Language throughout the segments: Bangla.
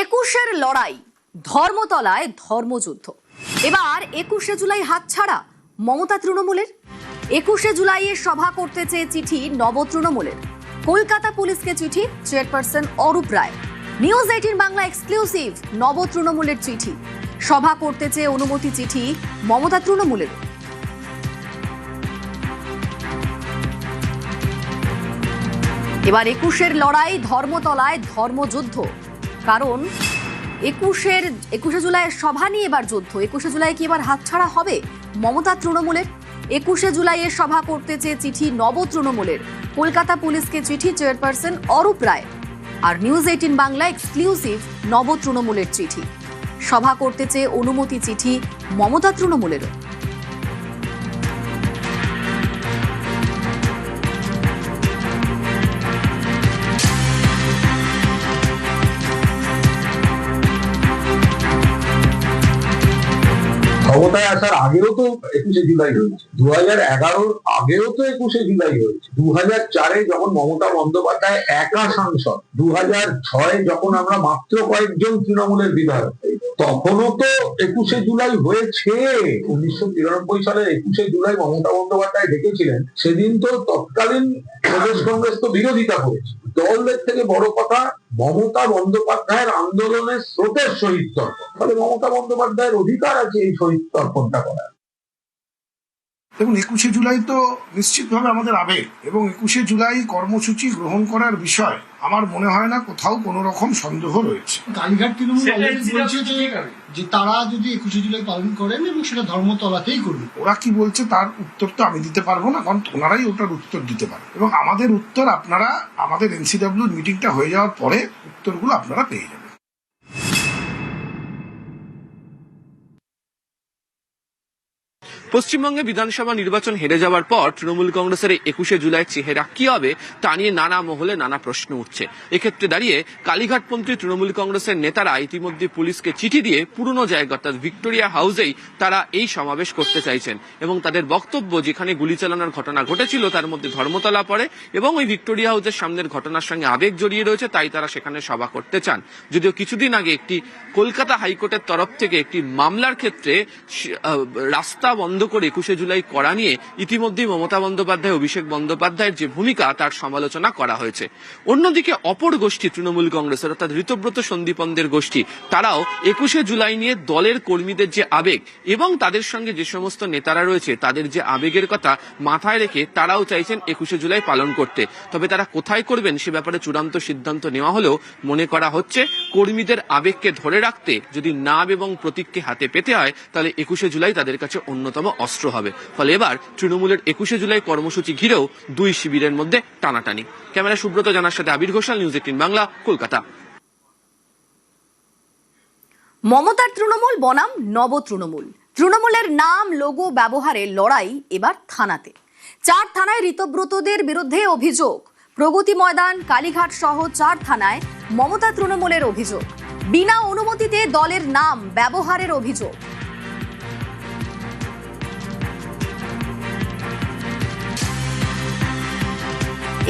একুশের লড়াই, ধর্মতলায় ধর্মযুদ্ধ। এবার 21শে জুলাই হাতছাড়া মমতা তৃণমূলের। 21শে জুলাইয়ে সভা করতে চেয়ে চিঠি নব তৃণমূলের। কলকাতা পুলিশকে চিঠি চেয়ারপারসন অরূপ রায়। নিউজ 18 বাংলা এক্সক্লুসিভ, নব তৃণমূলের চিঠি। সভা করতে চেয়ে অনুমতি চিঠি মমতা তৃণমূলের। এবার 21শে লড়াই, ধর্মতলায় ধর্মযুদ্ধ। কারণ 21শে জুলাইয়ের সভা নিয়ে এবার যুদ্ধ। 21শে জুলাই কি এবার হাতছাড়া হবে মমতা তৃণমূলের? 21শে জুলাইয়ের সভা করতে চেয়ে চিঠি নব তৃণমূলের। কলকাতা পুলিশকে চিঠি চেয়ারপারসন অরূপ রায়। আর নিউজ 18 বাংলা এক্সক্লুসিভ, নব তৃণমূলের চিঠি। সভা করতে চেয়ে অনুমতি চিঠি মমতা তৃণমূলেরও। ক্ষমতায় আসার আগেও তো 21শে জুলাই হয়েছে, 2011 আগেও তো 21শে জুলাই হয়েছে, 2004 যখন মমতা বন্দ্যোপাধ্যায় একা সাংসদ, 2006 যখন আমরা মাত্র কয়েকজন তৃণমূলের বিধায়ক, তখনও তো 21শে জুলাই হয়েছে। 1993 সালে 21শে জুলাই মমতা বন্দ্যোপাধ্যায় ডেকেছিলেন, সেদিন তো তৎকালীন প্রদেশ কংগ্রেস তো বিরোধিতা করেছে। দলের থেকে বড় কথা, মমতা বন্দ্যোপাধ্যায়ের আন্দোলনের স্রোতের শহীদ তর্পণ। ফলে মমতা বন্দ্যোপাধ্যায়ের অধিকার আছে এই শহীদ তর্পণটা করার। দেখুন, 21শে জুলাই তো নিশ্চিতভাবে আমাদের আবেগ, এবং 21শে জুলাই কর্মসূচি গ্রহণ করার বিষয় আমার মনে হয় না কোথাও কোনো রকম সন্দেহ রয়েছে। কালীঘাট তৃণমূল বলছে যে তারা যদি 21শে জুলাই পালন করেন এবং সেটা ধর্মতলাতেই করবেন। ওরা কি বলছে তার উত্তর তো আমি দিতে পারবো না, কারণ ওনারাই ওটার উত্তর দিতে পারে। এবং আমাদের উত্তর আপনারা আমাদের এনসিডব্লিউর মিটিংটা হয়ে যাওয়ার পরে উত্তরগুলো আপনারা পেয়ে যাবেন। পশ্চিমবঙ্গে বিধানসভা নির্বাচন হেরে যাওয়ার পর তৃণমূল কংগ্রেসের 21শে জুলাই চেহারা কি হবে তা নিয়ে নানা মহলে নানা প্রশ্ন উঠছে। এক্ষেত্রে দাঁড়িয়ে কালীঘাটপন্থী তৃণমূল কংগ্রেসের নেতারা ইতিমধ্যে পুলিশকে চিঠি দিয়ে পুরনো জায়গা অর্থাৎ ভিক্টোরিয়া হাউসেই তারা এই সমাবেশ করতে চাইছেন, এবং তাদের বক্তব্য যেখানে গুলি চালানোর ঘটনা ঘটেছিল তার মধ্যে ধর্মতলা পড়ে এবং ওই ভিক্টোরিয়া হাউসের সামনের ঘটনার সঙ্গে আবেগ জড়িয়ে রয়েছে, তাই তারা সেখানে সভা করতে চান। যদিও কিছুদিন আগে একটি কলকাতা হাইকোর্টের তরফ থেকে একটি মামলার ক্ষেত্রে রাস্তা বন্ধ করে 21শে জুলাই করা নিয়ে ইতিমধ্যেই মমতা বন্দ্যোপাধ্যায়, অভিষেক বন্দ্যোপাধ্যায়ের যে ভূমিকা তার সমালোচনা করা হয়েছে। অন্যদিকে অপর গোষ্ঠী তৃণমূল কংগ্রেসের অর্থাৎ ঋতব্রত সন্দীপনদের গোষ্ঠী, তারাও 21শে জুলাই নিয়ে দলের কর্মীদের যে আবেগ এবং তাদের সঙ্গে যে সমস্ত নেতারা রয়েছে তাদের যে আবেগের কথা মাথায় রেখে তারাও চাইছেন 21শে জুলাই পালন করতে। তবে তারা কোথায় করবেন সে ব্যাপারে চূড়ান্ত সিদ্ধান্ত নেওয়া হলেও মনে করা হচ্ছে কর্মীদের আবেগকে ধরে রাখতে যদি নাম এবং প্রতীককে হাতে পেতে হয় তাহলে 21শে জুলাই তাদের কাছে অন্যতম অস্ত্র হবে। ফলে এবার তৃণমূলের 21শে জুলাই কর্মসূচি ঘিরেও দুই শিবিরের মধ্যে টানাটানি। ক্যামেরা সুব্রত জানার সাথে আবির ঘোষাল, নিউজ 18 বাংলা, কলকাতা। মমতার তৃণমূল বনাম নব তৃণমূল। তৃণমূলের নাম, লোগো ব্যবহারে লড়াই এবার থানাতে। 4 থানায় ঋতব্রতদের বিরুদ্ধে অভিযোগ। প্রগতি ময়দান, কালীঘাট সহ 4 থানায় মমতা তৃণমূলের অভিযোগ। বিনা অনুমতিতে দলের নাম ব্যবহারের অভিযোগ।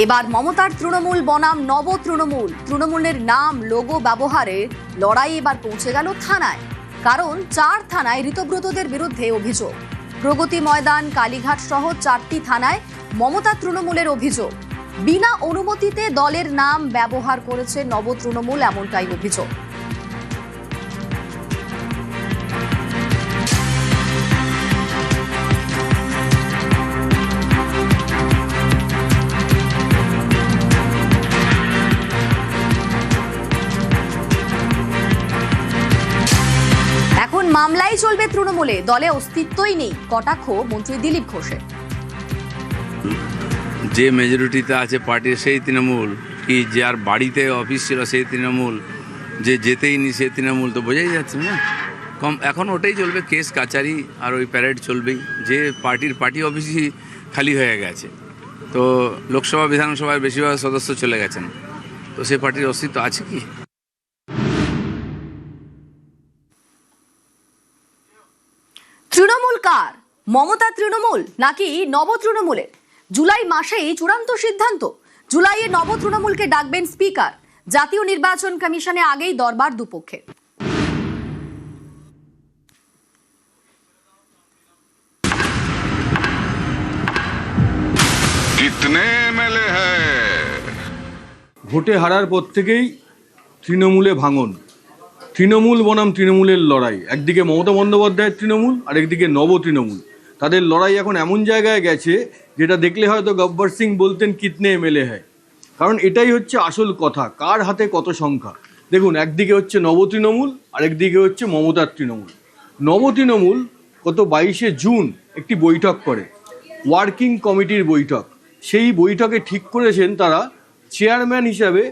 এবার মমতার তৃণমূল বনাম নব তৃণমূল। তৃণমূলের নাম, লোগো ব্যবহারে লড়াই এবার পৌঁছে গেল থানায়। কারণ 4 থানায় ঋতব্রতদের বিরুদ্ধে অভিযোগ। প্রগতি ময়দান, কালীঘাট সহ 4টি থানায় মমতা তৃণমূলের অভিযোগ। বিনা অনুমতিতে দলের নাম ব্যবহার করেছে নব তৃণমূল, এমনটাই অভিযোগ। এখন মামলাই চলবে তৃণমূলে, দলে অস্তিত্বই নেই, কটাক্ষ মন্ত্রী দিলীপ ঘোষের। যে মেজরিটিতে আছে পার্টির সেই তৃণমূল, কি যার বাড়িতে অফিস ছিল সেই তৃণমূল, যে যেতেই নি সেই তৃণমূল, তো বোঝাই যাচ্ছে না। এখন ওটাই চলবে, কেস কাচারি আর ওই প্যারেড চলবেই। যে পার্টি অফিসই খালি হয়ে গেছে, তো লোকসভা বিধানসভার বেশিরভাগ সদস্য চলে গেছেন, তো সেই পার্টির অস্তিত্ব আছে কি? তৃণমূল কার? মমতা তৃণমূল নাকি নব তৃণমূলের? জুলাই মাসেই চূড়ান্ত সিদ্ধান্ত। জুলাইয়ে নব তৃণমূলকে ডাকবেন স্পিকার। জাতীয় নির্বাচন কমিশনে আগেই দরবার দুপক্ষের। कितने एमएलए है? ভোটে হারার পর থেকেই তৃণমূলে ভাঙন। তৃণমূল বনাম তৃণমূলের লড়াই, একদিকে মমতা বন্দ্যোপাধ্যায়ের তৃণমূল আর একদিকে নব তৃণমূল। তাদের লড়াই এখন এমন জায়গায় গেছে যেটা দেখলে হয়তো গব্বর সিং বলতেন কিতনে এমএলএ হ্যায়, কারণ এটাই হচ্ছে আসল কথা, কার হাতে কত সংখ্যা। দেখুন, একদিকে হচ্ছে নব তৃণমূল আর একদিকে হচ্ছে মমতার তৃণমূল। নব তৃণমূল গত 22শে জুন একটি বৈঠক করে, ওয়ার্কিং কমিটির বৈঠক। সেই বৈঠকে ঠিক করেছেন তারা চেয়ারম্যান হিসাবে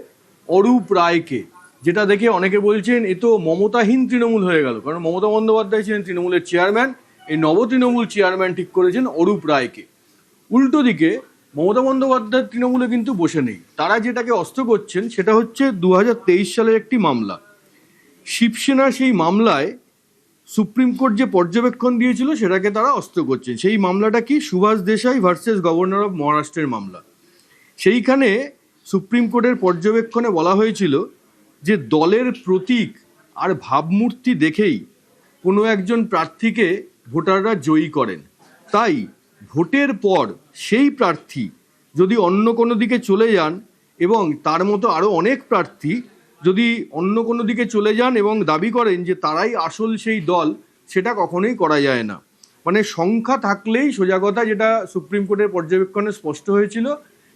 অরূপ রায়কে, যেটা দেখে অনেকে বলছেন এ তো মমতাহীন তৃণমূল হয়ে গেল, কারণ মমতা বন্দ্যোপাধ্যায় ছিলেন তৃণমূলের চেয়ারম্যান, এই নব তৃণমূল চেয়ারম্যান ঠিক করেছেন অরূপ রায়কে। উল্টো দিকে মমতা বন্দ্যোপাধ্যায়ের তৃণমূলে কিন্তু বসে নেই, তারা যেটাকে অস্ত্র করছেন সেটা হচ্ছে 2023 সালের একটি মামলা। শিবসেনা সেই মামলায় সুপ্রিম কোর্ট যে পর্যবেক্ষণ দিয়েছিল সেটাকে তারা অস্ত্র করছেন। সেই মামলাটা কি? Subhash Desai versus governor of মহারাষ্ট্রের মামলা। সেইখানে সুপ্রিম কোর্টের পর্যবেক্ষণে বলা হয়েছিল যে দলের প্রতীক আর ভাবমূর্তি দেখেই কোনো একজন প্রার্থীকে ভোটাররা জয়ী করেন। তাই ভোটের পর সেই প্রার্থী যদি অন্য কোনো দিকে চলে যান এবং তার মতো আরও অনেক প্রার্থী যদি অন্য কোনো দিকে চলে যান এবং দাবি করেন যে তারাই আসল সেই দল, সেটা কখনোই করা যায় না। মানে সংখ্যা থাকলেই, সোজা কথা যেটা সুপ্রিম কোর্টের পর্যবেক্ষণে স্পষ্ট হয়েছিল,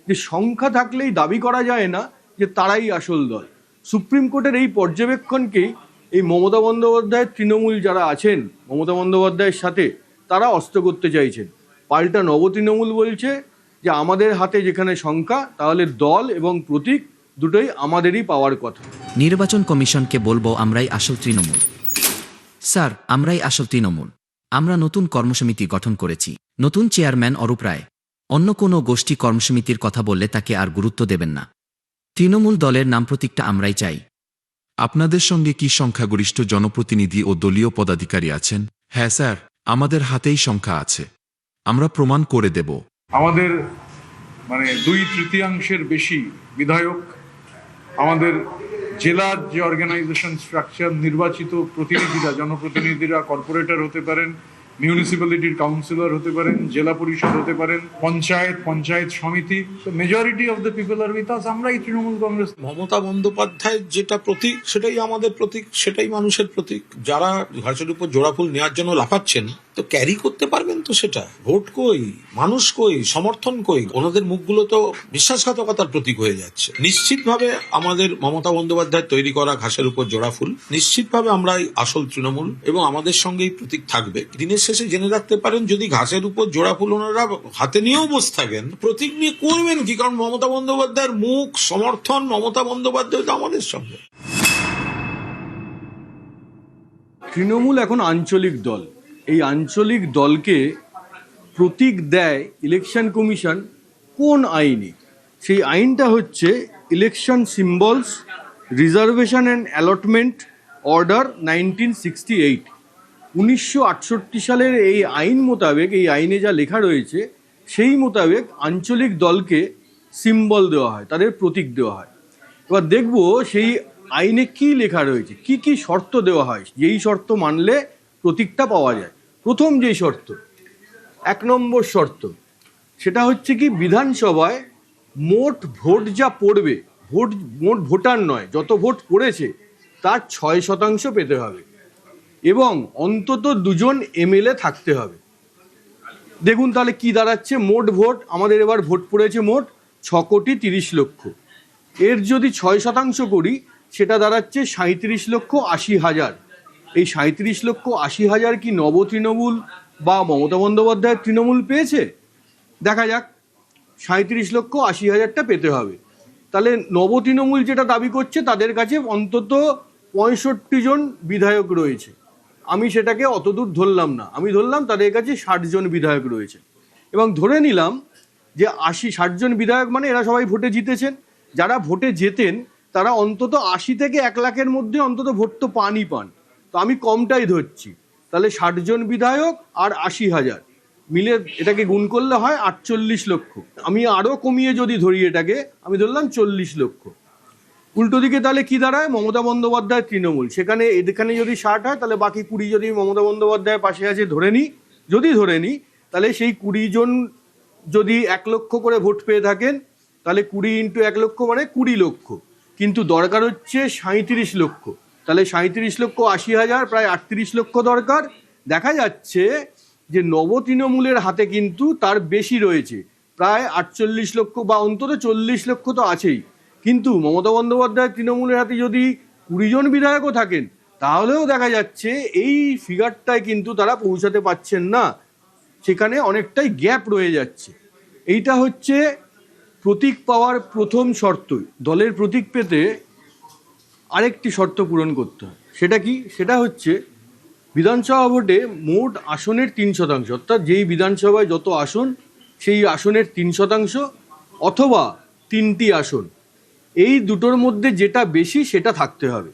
যে সংখ্যা থাকলেই দাবি করা যায় না যে তারাই আসল দল। সুপ্রিম কোর্টের এই পর্যবেক্ষণকেই এই মমতা বন্দ্যোপাধ্যায়ের তৃণমূল যারা আছেন মমতা বন্দ্যোপাধ্যায়ের সাথে, তারা অস্ত্র করতে চাইছেন। পাল্টা নব তৃণমূল বলছে যে আমাদের হাতে যেখানে সংখ্যা, তাহলে দল এবং প্রতীক দুটোই আমাদেরই পাওয়ার কথা। নির্বাচন কমিশনকে বলবো আমরাই আসল তৃণমূল। স্যার, আমরাই আসল তৃণমূল। আমরা নতুন কর্মসমিতি গঠন করেছি, নতুন চেয়ারম্যান অরূপ রায়। অন্য কোনো গোষ্ঠী কর্মসমিতির কথা বললে তাকে আর গুরুত্ব দেবেন না। তৃণমূল দলের নাম প্রতীকটা আমরাই চাই। আপনাদের সঙ্গে কি সংখ্যাগরিষ্ঠ জনপ্রতিনিধি ও দলীয় পদাধিকারী আছেন? হ্যাঁ স্যার, আমাদের হাতেই সংখ্যা আছে, আমরা প্রমাণ করে দেব। আমাদের 2/3 বেশি বিধায়ক, আমাদের জেলার যে অর্গানাইজেশন স্ট্রাকচার, নির্বাচিত প্রতিনিধিরা, জনপ্রতিনিধিরা কর্পোরেটর হতে পারেন, মিউনিসিপ্যালিটির কাউন্সিলর হতে পারেন, জেলা পরিষদ হতে পারেন, panchayat samiti, majority of the people are with us. আমরাই তৃণমূল কংগ্রেস। মমতা বন্দ্যোপাধ্যায়ের যেটা প্রতীক সেটাই আমাদের প্রতীক, সেটাই মানুষের প্রতীক। যারা ঘাসের উপর জোড়াফুল নেওয়ার জন্য লাফাচ্ছেন, তো ক্যারি করতে পারবেন তো সেটা? ভোট কই, মানুষ কই, সমর্থন কই? ওনাদের মুখগুলো তো বিশ্বাসঘাতকতার প্রতীক হয়ে যাচ্ছে। নিশ্চিতভাবে আমাদের মমতা বন্দ্যোপাধ্যায়ের তৈরি করা ঘাসের উপর জোড়াফুল, নিশ্চিতভাবে আমরাই আসল তৃণমূল এবং আমাদের সঙ্গেই প্রতীক থাকবে। দিনের শেষে জেনে রাখতে পারেন, যদি ঘাসের উপর জোড়াফুল ওনারা হাতে নিয়েও বসে থাকেন, প্রতীক নিয়ে করবেন কি? কারণ মমতা বন্দ্যোপাধ্যায়ের মুখ, সমর্থন, মমতা বন্দ্যোপাধ্যায় তো আমাদের সঙ্গে। তৃণমূল এখন আঞ্চলিক দল, এই আঞ্চলিক দলকে প্রতীক দেয় ইলেকশন কমিশন কোন আইনে? সেই আইনটা হচ্ছে election symbols reservation and allotment order 1968। 1968 সালের এই আইন মোতাবেক, এই আইনে যা লেখা রয়েছে সেই মোতাবেক আঞ্চলিক দলকে সিম্বল দেওয়া হয়, তাদের প্রতীক দেওয়া হয়। এবার দেখব সেই আইনে কি লেখা রয়েছে, কি কি শর্ত দেওয়া হয়, যেই শর্ত মানলে প্রতীকটা পাওয়া যায়। প্রথম যেই শর্ত, 1 নম্বর শর্ত, সেটা হচ্ছে কি বিধানসভায় মোট ভোট যা পড়বে, মোট ভোটার নয়, যত ভোট পড়েছে তার 6% পেতে হবে এবং অন্তত 2জন এমএলএ থাকতে হবে। দেখুন তাহলে কি দাঁড়াচ্ছে, মোট ভোট আমাদের এবার ভোট পড়েছে মোট 6,30,00,000। এর যদি 6% করি সেটা দাঁড়াচ্ছে 37,80,000। এই 37,80,000 কি নব তৃণমূল বা মমতা বন্দ্যোপাধ্যায়ের তৃণমূল পেয়েছে? দেখা যাক। 37,80,000টা পেতে হবে। তাহলে নব তৃণমূল যেটা দাবি করছে তাদের কাছে অন্তত 65 জন বিধায়ক রয়েছে। আমি সেটাকে অতদূর ধরলাম না, আমি ধরলাম তাদের কাছে 60 জন বিধায়ক রয়েছে এবং ধরে নিলাম যে 60 জন বিধায়ক মানে এরা সবাই ভোটে জিতেছেন। যারা ভোটে জেতেন তারা অন্তত 80 থেকে 1 লাখের মধ্যে অন্তত ভোট তো পান। তো আমি কমটাই ধরছি, তাহলে 60 জন বিধায়ক আর 80,000 মিলে এটাকে গুণ করলে হয় 48 লক্ষ। আমি আরও কমিয়ে যদি ধরি এটাকে, আমি ধরলাম 40 লক্ষ। উল্টো দিকে তাহলে কি দাঁড়ায়, মমতা বন্দ্যোপাধ্যায় তৃণমূল, এখানে যদি 60 হয় তাহলে বাকি 20 যদি মমতা বন্দ্যোপাধ্যায়ের পাশে আছে ধরে নিই, তাহলে সেই 20 জন যদি 1 লক্ষ করে ভোট পেয়ে থাকেন তাহলে 20 × 1 লক্ষ মানে 20 লক্ষ, কিন্তু দরকার হচ্ছে 37 লক্ষ, তাহলে 37 লক্ষ 80,000, প্রায় 38 লক্ষ দরকার। দেখা যাচ্ছে যে নব তৃণমূলের হাতে কিন্তু তার বেশি রয়েছে, প্রায় 48 লক্ষ বা অন্তত 40 লক্ষ তো আছেই, কিন্তু মমতা বন্দ্যোপাধ্যায় তৃণমূলের হাতে যদি 20 জন বিধায়কও থাকেন তাহলেও দেখা যাচ্ছে এই ফিগারটায় কিন্তু তারা পৌঁছাতে পারছেন না, সেখানে অনেকটাই গ্যাপ রয়ে যাচ্ছে। এইটা হচ্ছে প্রতীক পাওয়ার প্রথম শর্ত। দলের প্রতীক পেতে আরেকটি শর্ত পূরণ করতে হয়, সেটা কি? সেটা হচ্ছে বিধানসভা ভোটে মোট আসনের 3%, অর্থাৎ যেই বিধানসভায় যত আসন সেই আসনের 3% অথবা 3টি আসন, এই দুটোর মধ্যে যেটা বেশি সেটা থাকতে হবে।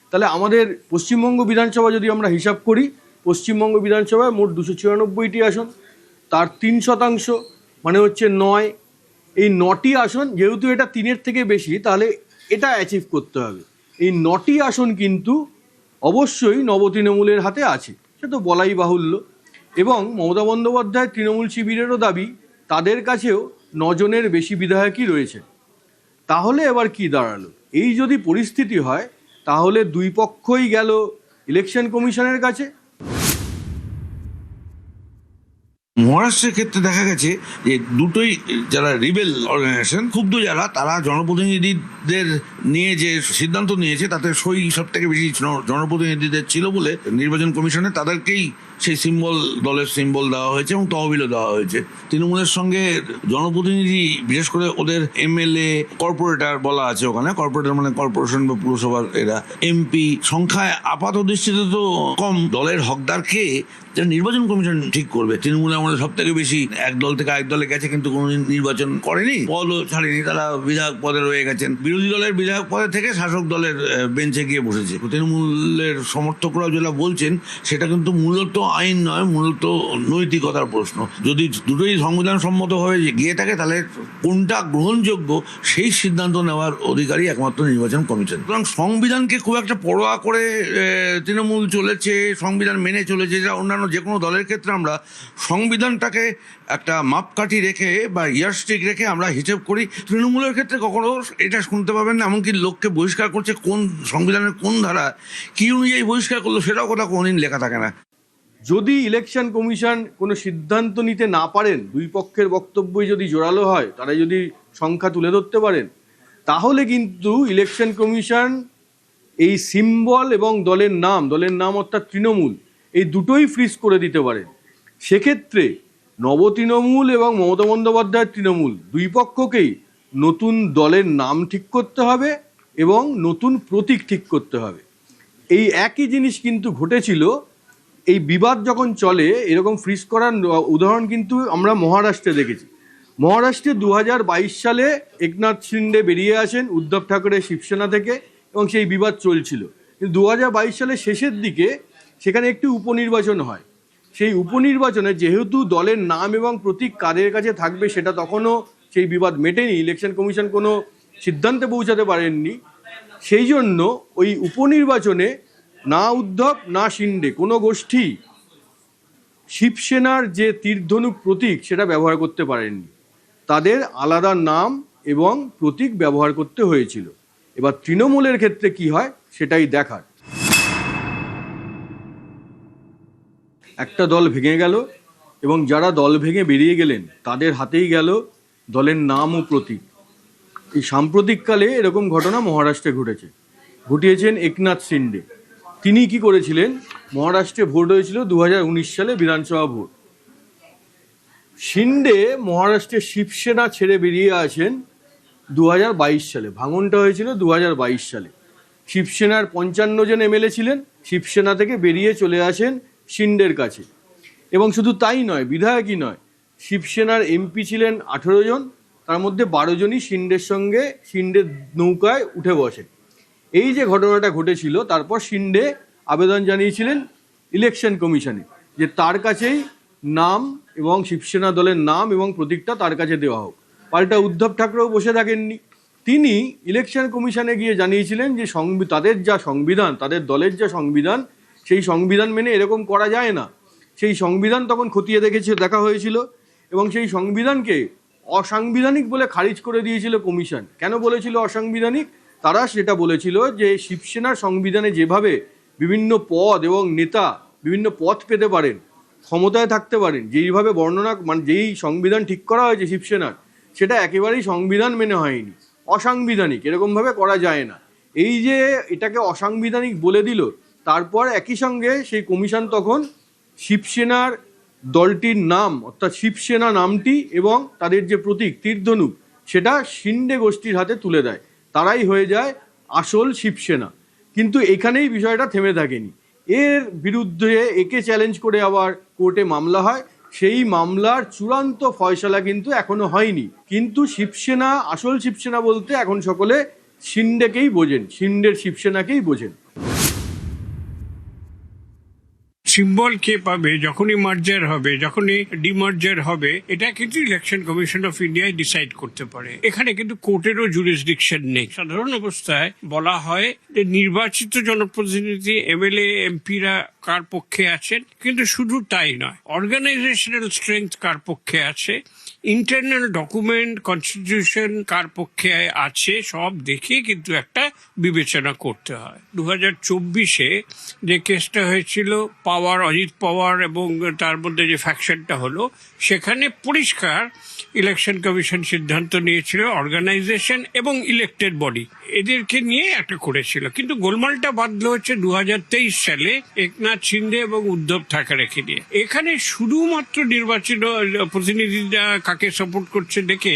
তাহলে আমাদের পশ্চিমবঙ্গ বিধানসভা যদি আমরা হিসাব করি, পশ্চিমবঙ্গ বিধানসভায় মোট 294টি আসন, তার 3% মানে হচ্ছে 9। এই 9টি আসন যেহেতু এটা 3-এর থেকে বেশি, তাহলে এটা অ্যাচিভ করতে হবে। এই 9টি আসন কিন্তু অবশ্যই নব তৃণমূলের হাতে আছে, সে তো বলাই বাহুল্য। এবং মমতা বন্দ্যোপাধ্যায় তৃণমূল শিবিরেরও দাবি তাদের কাছেও 9 জনের বেশি বিধায়কই রয়েছে। তাহলে এবার কি দাঁড়ালো? এই যদি পরিস্থিতি হয় তাহলে দুই পক্ষই গেল ইলেকশন কমিশনের কাছে। মহারাষ্ট্রের ক্ষেত্রে দেখা গেছে যে দুটোই যারা রিবেল অর্গানাইজেশন, ক্ষুব্ধ যারা, তারা জনপ্রতিনিধিদের নিয়ে যে সিদ্ধান্ত নিয়েছে তাতে সই সব থেকে বেশি জনপ্রতিনিধিদের ছিল বলে নির্বাচন কমিশনে তাদেরকেই সেই সিম্বল, দলের সিম্বল দেওয়া হয়েছে এবং তহবিলও দেওয়া হয়েছে। তৃণমূলের সঙ্গে জনপ্রতিনিধি, বিশেষ করে ওদের MLA, কর্পোরেটর বলা আছে ওখানে, কর্পোরেটর মানে কর্পোরেশন বা পুরসভার এরা, MP সংখ্যায় আপাত দৃষ্টিতে তো কম। দলের হকদারকে যেটা নির্বাচন কমিশন ঠিক করবে। তৃণমূলে আমাদের সব থেকে বেশি এক দল থেকে আরেক দলে গেছে কিন্তু কোনোদিন নির্বাচন করেনি, পদও ছাড়েনি, তারা বিধায়ক পদে রয়ে গেছেন। বিরোধী দলের বিধায়ক পদে থেকে শাসক দলের বেঞ্চে গিয়ে বসেছে। তৃণমূলের সমর্থকরা যেটা বলছেন সেটা কিন্তু মূলত আইন নয়, মূলত নৈতিকতার প্রশ্ন। যদি দুটোই সংবিধান সম্মতভাবে গিয়ে থাকে তাহলে কোনটা গ্রহণযোগ্য সেই সিদ্ধান্ত নেওয়ার অধিকারী একমাত্র নির্বাচন কমিশন। সুতরাং সংবিধানকে খুব একটা পরোয়া করে তৃণমূল চলেছে, সংবিধান মেনে চলেছে, যা অন্যান্য যে কোনো দলের ক্ষেত্রে আমরা সংবিধানটাকে একটা মাপকাঠি রেখে বা ইয়ারস্টিক রেখে আমরা হিসেব করি। তৃণমূলের ক্ষেত্রে কখনো এটা শুনতে পাবেন না, এমনকি লোককে বহিষ্কার করছে কোন সংবিধানের কোন ধারা কি অনুযায়ী বহিষ্কার করলো সেটাও কথা কোনোদিন লেখা থাকে না। যদি ইলেকশন কমিশন কোনো সিদ্ধান্ত নিতে না পারেন, দুই পক্ষের বক্তব্যই যদি জোরালো হয়, তারা যদি সংখ্যা তুলে ধরতে পারেন, তাহলে কিন্তু ইলেকশন কমিশন এই সিম্বল এবং দলের নাম অর্থাৎ তৃণমূল, এই দুটোই ফ্রিজ করে দিতে পারেন। সেক্ষেত্রে নব তৃণমূল এবং মমতা বন্দ্যোপাধ্যায়ের তৃণমূল দুই পক্ষকেই নতুন দলের নাম ঠিক করতে হবে এবং নতুন প্রতীক ঠিক করতে হবে। এই একই জিনিস কিন্তু ঘটেছিল। এই বিবাদ যখন চলে, এরকম ফ্রিজ করার উদাহরণ কিন্তু আমরা মহারাষ্ট্রে দেখেছি। মহারাষ্ট্রে 2022 সালে একনাথ শিন্ডে বেরিয়ে আসেন উদ্ধব ঠাকরে শিবসেনা থেকে, এবং সেই বিবাদ চলছিল। কিন্তু 2022 সালের শেষের দিকে সেখানে একটি উপনির্বাচন হয়। সেই উপনির্বাচনে যেহেতু দলের নাম এবং প্রতীক কাদের কাছে থাকবে সেটা তখনও সেই বিবাদ মেটেনি, ইলেকশন কমিশন কোনো সিদ্ধান্তে পৌঁছাতে পারেননি, সেই জন্য ওই উপনির্বাচনে না উদ্ধব না শিন্ডে কোনো গোষ্ঠী শিবসেনার যে তীরধনুক প্রতীক সেটা ব্যবহার করতে পারেননি। তাদের আলাদা নাম এবং প্রতীক ব্যবহার করতে হয়েছিল। এবার তৃণমূলের ক্ষেত্রে কি হয় সেটাই দেখার। একটা দল ভেঙে গেল এবং যারা দল ভেঙে বেরিয়ে গেলেন তাদের হাতেই গেল দলের নাম ও প্রতীক। এই সাম্প্রতিককালে এরকম ঘটনা মহারাষ্ট্রে ঘটিয়েছেন একনাথ শিন্ডে। তিনি কি করেছিলেন, মহারাষ্ট্রে ভোট হয়েছিল 2019 সালে বিধানসভা ভোট। শিন্ডে মহারাষ্ট্রে শিবসেনা ছেড়ে বেরিয়ে আসেন 2022 সালে, ভাঙনটা হয়েছিল 2022 সালে। শিবসেনার 55 জন MLA ছিলেন, শিবসেনা থেকে বেরিয়ে চলে আসেন শিন্ডের কাছে। এবং শুধু তাই নয়, বিধায়কই নয়, শিবসেনার MP ছিলেন 18 জন, তার মধ্যে 12 জনই শিন্ডের সঙ্গে শিন্ডের নৌকায় উঠে বসে। এই যে ঘটনাটা ঘটেছিল, তারপর শিন্ডে আবেদন জানিয়েছিলেন ইলেকশন কমিশনে যে তার কাছেই নাম এবং শিবসেনা দলের নাম এবং প্রতীকটা তার কাছে দেওয়া হোক। পাল্টা উদ্ধব ঠাকরেও বসে থাকেননি, তিনি ইলেকশন কমিশনে গিয়ে জানিয়েছিলেন যে তাদের যা সংবিধান, তাদের দলের যা সংবিধান, সেই সংবিধান মেনে এরকম করা যায় না। সেই সংবিধান তখন খতিয়ে দেখা হয়েছিল এবং সেই সংবিধানকে অসাংবিধানিক বলে খারিজ করে দিয়েছিল কমিশন। কেন বলেছিল অসাংবিধানিক? তারা সেটা বলেছিল যে শিবসেনার সংবিধানে যেভাবে বিভিন্ন পদ এবং নেতা বিভিন্ন পদ পেতে পারেন, ক্ষমতায় থাকতে পারেন, যেইভাবে বর্ণনা যেই সংবিধান ঠিক করা হয়েছে শিবসেনার, সেটা একেবারেই সংবিধান মেনে হয়নি, অসাংবিধানিক, এরকমভাবে করা যায় না। এই যে এটাকে অসাংবিধানিক বলে দিল, তারপর একই সঙ্গে সেই কমিশন তখন শিবসেনার দলটির নাম অর্থাৎ শিবসেনা নামটি এবং তাদের যে প্রতীক তীরধনুক সেটা শিন্ডে গোষ্ঠীর হাতে তুলে দেয়। তারাই হয়ে যায় আসল শিবসেনা। কিন্তু এখানেই বিষয়টা থেমে থাকেনি। এর বিরুদ্ধে একে চ্যালেঞ্জ করে আবার কোর্টে মামলা হয়। সেই মামলার চূড়ান্ত ফয়সালা কিন্তু এখনো হয়নি। কিন্তু শিবসেনা, আসল শিবসেনা বলতে এখন সকলে শিন্ডেকেই বোঝেন, শিন্ডের শিবসেনাকেই বোঝেন। সিম্বল কে পাবে, যখনই মার্জার হবে, যখনই ডিমার্জার হবে, এটা কিন্তু ইলেকশন কমিশন অফ ইন্ডিয়ায় ডিসাইড করতে পারে। এখানে কিন্তু কোর্টেরও জুরিসডিকশন নেই। সাধারণ অবস্থায় বলা হয় যে নির্বাচিত জনপ্রতিনিধি এমএলএ এমপিরা কার পক্ষে আছেন, কিন্তু শুধু তাই নয়, অর্গানাইজেশনাল স্ট্রেংথ কার পক্ষে আছে, ইন্টারনাল ডকুমেন্ট, কনস্টিটিউশন কার পক্ষে আছে, সব দেখে কিন্তু একটা বিবেচনা করতে হয়। 2024-এ যে কেসটা হয়েছিল অজিত পাওয়ার এবং তার মধ্যে যে ফ্যাকশনটা হলো, সেখানে পরিষ্কার ইলেকশন কমিশন সিদ্ধান্ত নিয়েছিল অর্গানাইজেশন এবং ইলেক্টেড বডি এদেরকে নিয়ে একটা করেছিল। কিন্তু গোলমালটা বাঁধলো হচ্ছে 2023 সালে একনাথ শিন্ডে এবং উদ্ধব ঠাকরেকে নিয়ে। এখানে শুধুমাত্র নির্বাচিত প্রতিনিধিরা কাকে সাপোর্ট করছে দেখে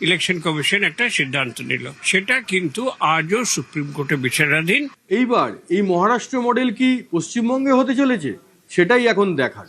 ইলেকশন কমিশন একটা সিদ্ধান্ত নিল। সেটা কিন্তু আজও সুপ্রিম কোর্টে বিচারাধীন। এইবার এই মহারাষ্ট্র মডেল কি পশ্চিমবঙ্গে হতে চলেছে? সেটাই এখন দেখার।